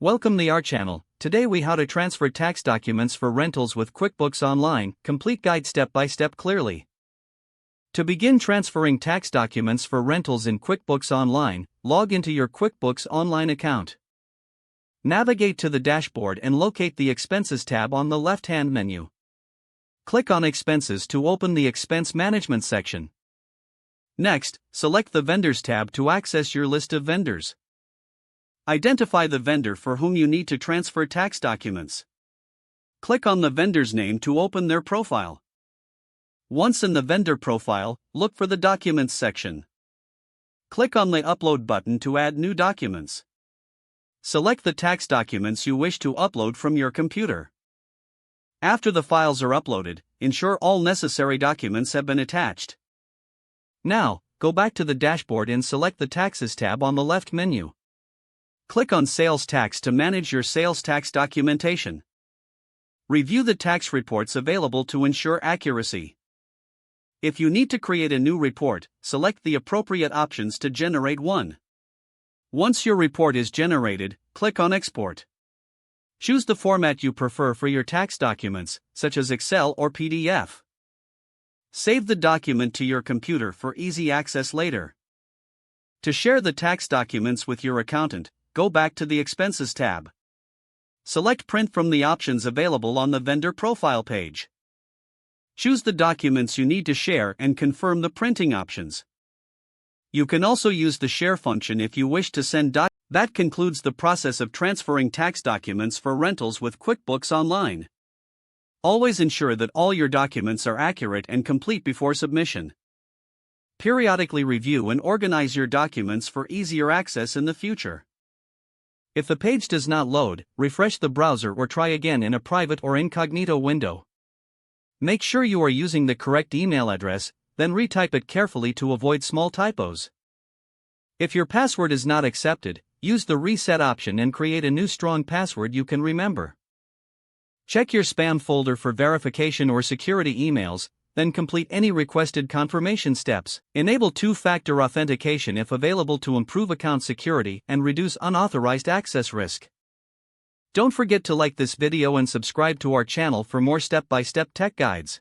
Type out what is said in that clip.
Welcome to our channel. Today we how to transfer tax documents for rentals with QuickBooks Online, complete guide step by step clearly. To begin transferring tax documents for rentals in QuickBooks Online, log into your QuickBooks Online account. Navigate to the dashboard and locate the Expenses tab on the left-hand menu. Click on Expenses to open the Expense Management section. Next, select the Vendors tab to access your list of vendors. Identify the vendor for whom you need to transfer tax documents. Click on the vendor's name to open their profile. Once in the vendor profile, look for the Documents section. Click on the Upload button to add new documents. Select the tax documents you wish to upload from your computer. After the files are uploaded, ensure all necessary documents have been attached. Now, go back to the dashboard and select the Taxes tab on the left menu. Click on Sales Tax to manage your sales tax documentation. Review the tax reports available to ensure accuracy. If you need to create a new report, select the appropriate options to generate one. Once your report is generated, click on Export. Choose the format you prefer for your tax documents, such as Excel or PDF. Save the document to your computer for easy access later. To share the tax documents with your accountant, go back to the Expenses tab. Select Print from the options available on the vendor profile page. Choose the documents you need to share and confirm the printing options. You can also use the share function if you wish to send documents. That concludes the process of transferring tax documents for rentals with QuickBooks Online. Always ensure that all your documents are accurate and complete before submission. Periodically review and organize your documents for easier access in the future. If the page does not load, refresh the browser or try again in a private or incognito window. Make sure you are using the correct email address, then retype it carefully to avoid small typos. If your password is not accepted, use the reset option and create a new strong password you can remember. Check your spam folder for verification or security emails, then complete any requested confirmation steps. Enable two-factor authentication if available to improve account security and reduce unauthorized access risk. Don't forget to like this video and subscribe to our channel for more step-by-step tech guides.